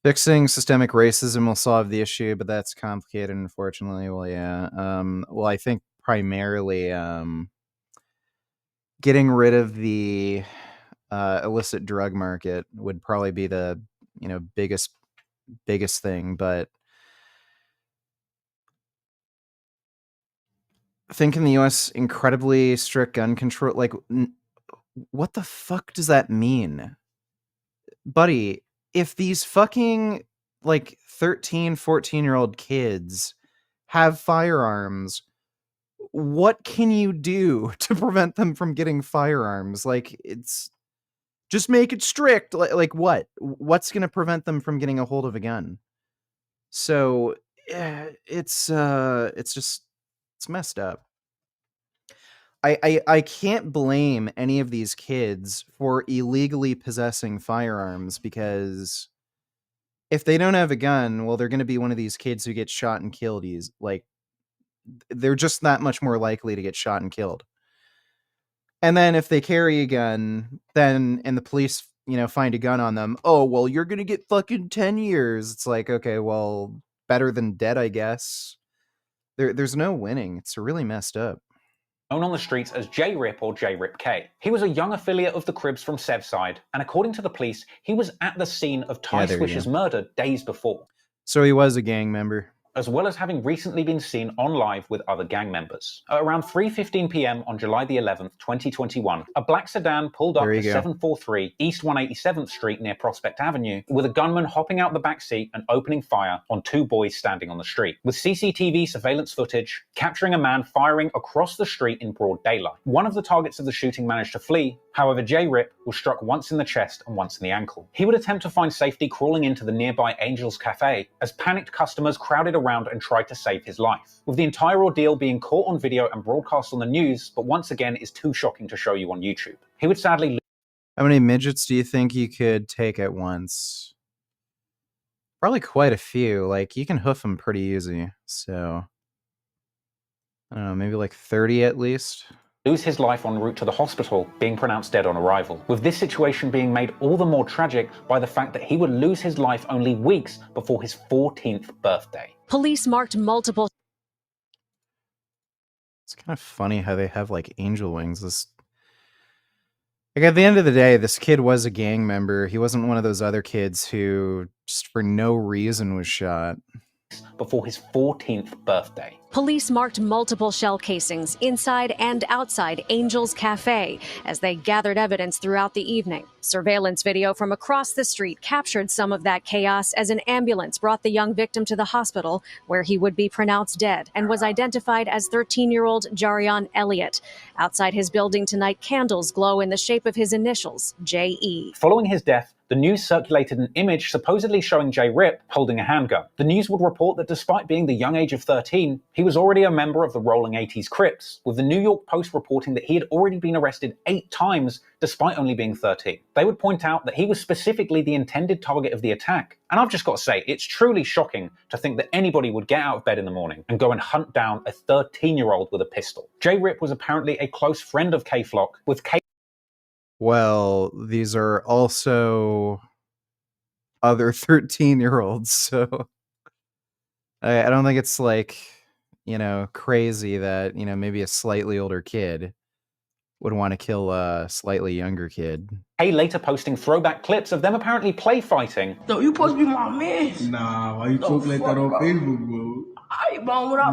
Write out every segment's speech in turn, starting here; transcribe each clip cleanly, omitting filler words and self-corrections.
Fixing systemic racism will solve the issue, but that's complicated, unfortunately. Well, yeah. Well, I think primarily getting rid of the illicit drug market would probably be the biggest thing. But I think in the U.S., incredibly strict gun control. Like, what the fuck does that mean, buddy? If these fucking like 13, 14-year-old kids have firearms, what can you do to prevent them from getting firearms? Like, it's just make it strict. Like what? What's going to prevent them from getting a hold of a gun? So it's messed up. I can't blame any of these kids for illegally possessing firearms, because if they don't have a gun, well, they're going to be one of these kids who get shot and killed. Like, they're just that much more likely to get shot and killed. And then if they carry a gun, and the police, find a gun on them, oh, well, you're going to get fucking 10 years. It's like, okay, well, better than dead, I guess. There's no winning. It's really messed up. Known on the streets as J-Rip or J-Rip-K. He was a young affiliate of the Cribs from Sevside, and according to the police, he was at the scene of Ty Swish's murder days before. So he was a gang member, as well as having recently been seen on live with other gang members. At around 3:15 p.m. on July the 11th, 2021, a black sedan pulled up to 743 East 187th Street near Prospect Avenue, with a gunman hopping out the back seat and opening fire on two boys standing on the street, with CCTV surveillance footage capturing a man firing across the street in broad daylight. One of the targets of the shooting managed to flee. However, J-Rip was struck once in the chest and once in the ankle. He would attempt to find safety crawling into the nearby Angel's Cafe as panicked customers crowded around and tried to save his life, with the entire ordeal being caught on video and broadcast on the news, but once again is too shocking to show you on YouTube. He would sadly lose. How many midgets do you think you could take at once? Probably quite a few. Like, you can hoof them pretty easy. So, I don't know, maybe like 30 at least. Lose his life en route to the hospital, being pronounced dead on arrival, with this situation being made all the more tragic by the fact that he would lose his life only weeks before his 14th birthday. Police marked multiple. It's kind of funny how they have like angel wings. Like, at the end of the day, this kid was a gang member. He wasn't one of those other kids who just for no reason was shot. Before his 14th birthday. Police marked multiple shell casings inside and outside Angel's Cafe as they gathered evidence throughout the evening. Surveillance video from across the street captured some of that chaos as an ambulance brought the young victim to the hospital, where he would be pronounced dead and was identified as 13-year-old Jarion Elliott. Outside his building tonight, candles glow in the shape of his initials, J.E. Following his death, the news circulated an image supposedly showing J-Rip holding a handgun. The news would report that despite being the young age of 13, he was already a member of the Rolling 80s Crips, with the New York Post reporting that he had already been arrested 8 times despite only being 13. They would point out that he was specifically the intended target of the attack. And I've just got to say, it's truly shocking to think that anybody would get out of bed in the morning and go and hunt down a 13-year-old with a pistol. J-Rip was apparently a close friend of K-Flock, with K. Well, these are also other 13-year-olds, so I don't think it's like, crazy that, maybe a slightly older kid would want to kill a slightly younger kid. K later posting throwback clips of them apparently play fighting. Yo, you supposed to be my man. Nah, why you talk like that on Facebook, bro? Alright, bro, what I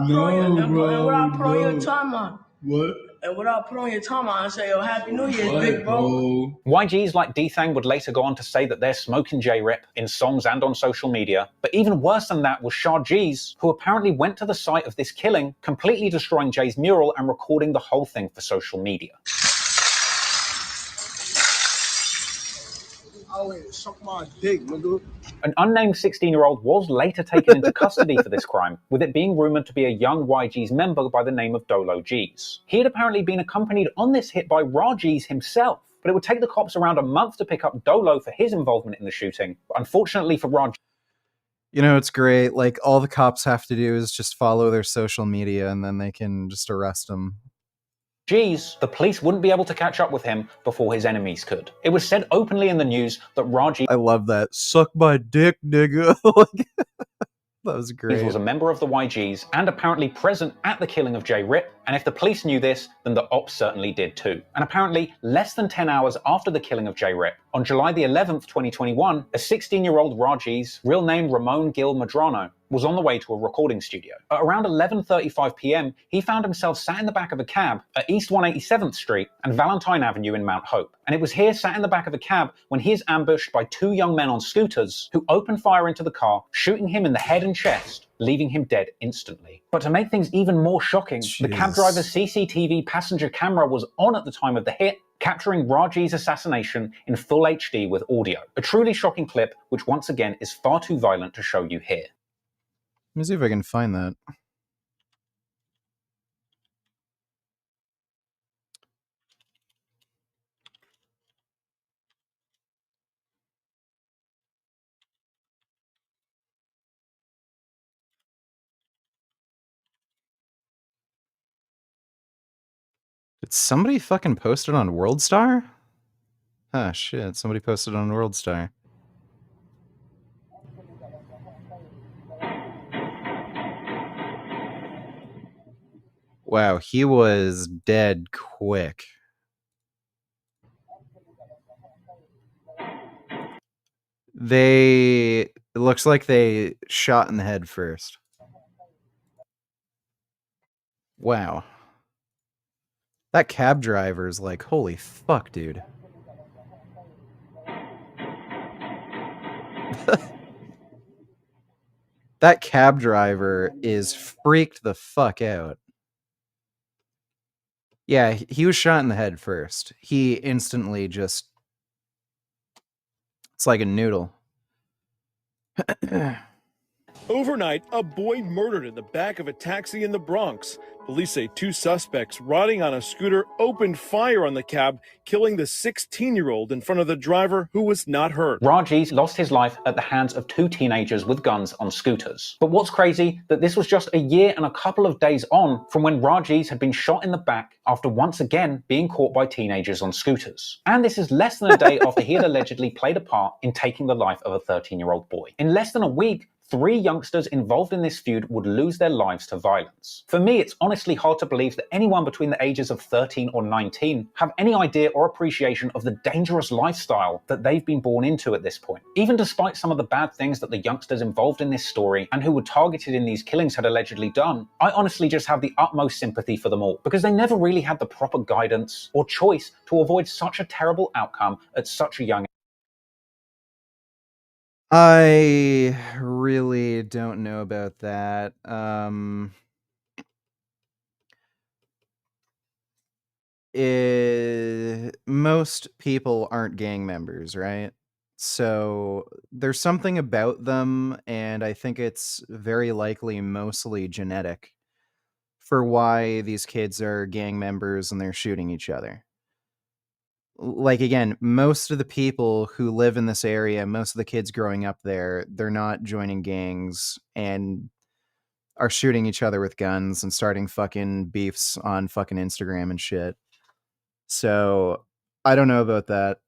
put on your timeline? What? And what I put on your timeline and say, yo, Happy New Year, big bro. YGs like D-Thang would later go on to say that they're smoking J-Rip in songs and on social media. But even worse than that was Shah G's, who apparently went to the site of this killing, completely destroying Jay's mural and recording the whole thing for social media. Suck my dick, nigga. An unnamed 16-year-old was later taken into custody for this crime, with it being rumoured to be a young YG's member by the name of Dolo G's. He had apparently been accompanied on this hit by Ra G's himself, but it would take the cops around a month to pick up Dolo for his involvement in the shooting. But unfortunately for Ra, it's great. Like, all the cops have to do is just follow their social media, and then they can just arrest them. G's, the police wouldn't be able to catch up with him before his enemies could. It was said openly in the news that Raji... I love that. Suck my dick, nigga. That was great. He was a member of the YGs and apparently present at the killing of J. Rip, and if the police knew this, then the ops certainly did too. And apparently, less than 10 hours after the killing of J. Rip, on July the 11th, 2021, a 16-year-old Raji's, real name Ramon Gil Medrano, was on the way to a recording studio. At around 11:35 p.m., he found himself sat in the back of a cab at East 187th Street and Valentine Avenue in Mount Hope. And it was here, sat in the back of the cab, when he is ambushed by two young men on scooters who open fire into the car, shooting him in the head and chest, leaving him dead instantly. But to make things even more shocking, the cab driver's CCTV passenger camera was on at the time of the hit, capturing Raji's assassination in full HD with audio. A truly shocking clip, which once again is far too violent to show you here. Let me see if I can find that. Did somebody fucking post it on WorldStar? Ah, shit. Somebody posted on WorldStar. Wow, he was dead quick. It looks like they shot in the head first. Wow. That cab driver's like, holy fuck, dude. That cab driver is freaked the fuck out. Yeah, he was shot in the head first. He instantly just... It's like a noodle. Overnight, a boy murdered in the back of a taxi in the Bronx. Police say two suspects riding on a scooter opened fire on the cab, killing the 16-year-old in front of the driver, who was not hurt. Raji's lost his life at the hands of two teenagers with guns on scooters. But what's crazy, that this was just a year and a couple of days on from when Raji's had been shot in the back after once again being caught by teenagers on scooters. And this is less than a day after he had allegedly played a part in taking the life of a 13-year-old boy. In less than a week, 3 youngsters involved in this feud would lose their lives to violence. For me, it's honestly hard to believe that anyone between the ages of 13 or 19 have any idea or appreciation of the dangerous lifestyle that they've been born into at this point. Even despite some of the bad things that the youngsters involved in this story and who were targeted in these killings had allegedly done, I honestly just have the utmost sympathy for them all, because they never really had the proper guidance or choice to avoid such a terrible outcome at such a young age. I really don't know about that. Most people aren't gang members, right? So there's something about them, and I think it's very likely mostly genetic for why these kids are gang members and they're shooting each other. Like, again, most of the people who live in this area, most of the kids growing up there, they're not joining gangs and are shooting each other with guns and starting fucking beefs on fucking Instagram and shit. So I don't know about that.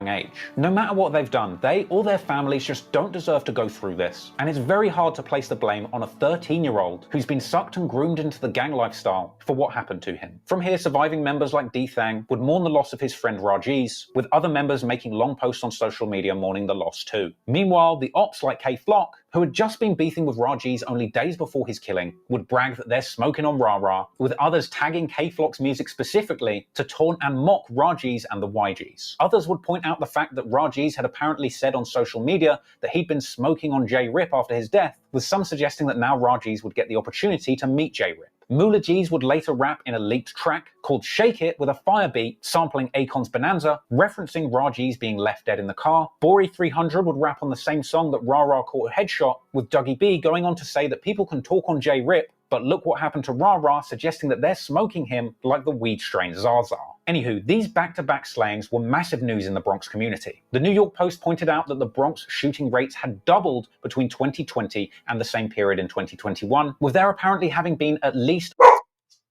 Age. No matter what they've done, they or their families just don't deserve to go through this. And it's very hard to place the blame on a 13-year-old who's been sucked and groomed into the gang lifestyle for what happened to him. From here, surviving members like D-Thang would mourn the loss of his friend Rajiz, with other members making long posts on social media mourning the loss too. Meanwhile, the ops like K-Flock, who had just been beefing with Rajiz only days before his killing, would brag that they're smoking on rah-rah, with others tagging K-Flock's music specifically to taunt and mock Rajiz and the YGs. Others would point out the fact that Rajiz had apparently said on social media that he'd been smoking on J. Rip after his death, with some suggesting that now Rajiz would get the opportunity to meet J. Rip. Moolah G's would later rap in a leaked track called Shake It with a fire beat sampling Akon's Bonanza, referencing Rajiz being left dead in the car. Bori 300 would rap on the same song that Ra Ra caught a headshot, with Dougie B going on to say that people can talk on J. Rip, but look what happened to Ra Ra, suggesting that they're smoking him like the weed strain Zaza. Anywho, these back-to-back slayings were massive news in the Bronx community. The New York Post pointed out that the Bronx shooting rates had doubled between 2020 and the same period in 2021, with there apparently having been at least...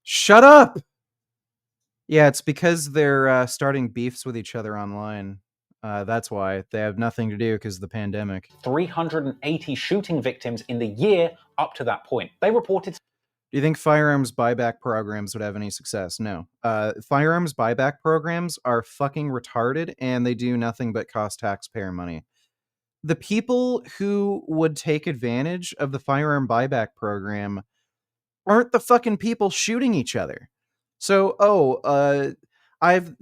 Shut up! Yeah, it's because they're starting beefs with each other online. That's why. They have nothing to do because of the pandemic. 380 shooting victims in the year up to that point. They reported. Do you think firearms buyback programs would have any success? No. Firearms buyback programs are fucking retarded, and they do nothing but cost taxpayer money. The people who would take advantage of the firearm buyback program aren't the fucking people shooting each other. So, I've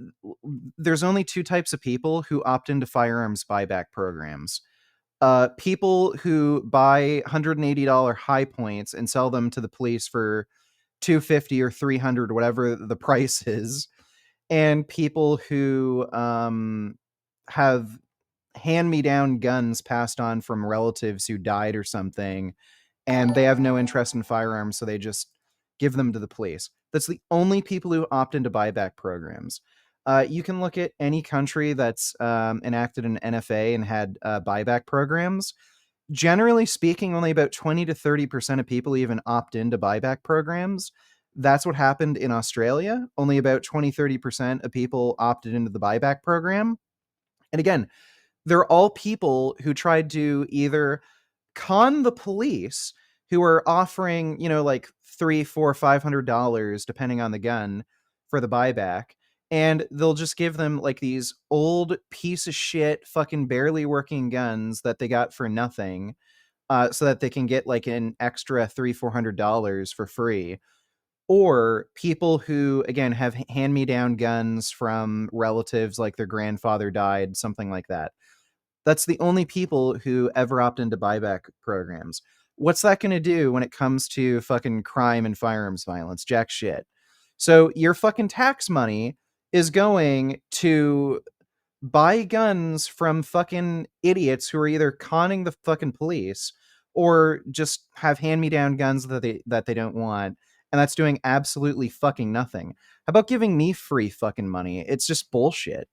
there's only two types of people who opt into firearms buyback programs. People who buy $180 high points and sell them to the police for 250 or 300, whatever the price is, and people who have hand-me-down guns passed on from relatives who died or something, and they have no interest in firearms, so they just give them to the police. That's the only people who opt into buyback programs. You can look at any country that's enacted an NFA and had buyback programs. Generally speaking, only about 20 to 30% of people even opt into buyback programs. That's what happened in Australia. Only about 20-30% of people opted into the buyback program. And again, they're all people who tried to either con the police, who are offering, like $300, $400, $500, depending on the gun, for the buyback. And they'll just give them like these old piece of shit, fucking barely working guns that they got for nothing, so that they can get like an extra $300, $400 for free. Or people who, again, have hand-me-down guns from relatives, like their grandfather died, something like that. That's the only people who ever opt into buyback programs. What's that going to do when it comes to fucking crime and firearms violence? Jack shit. So your fucking tax money is going to buy guns from fucking idiots who are either conning the fucking police or just have hand-me-down guns that they don't want, and that's doing absolutely fucking nothing. How about giving me free fucking money? It's just bullshit.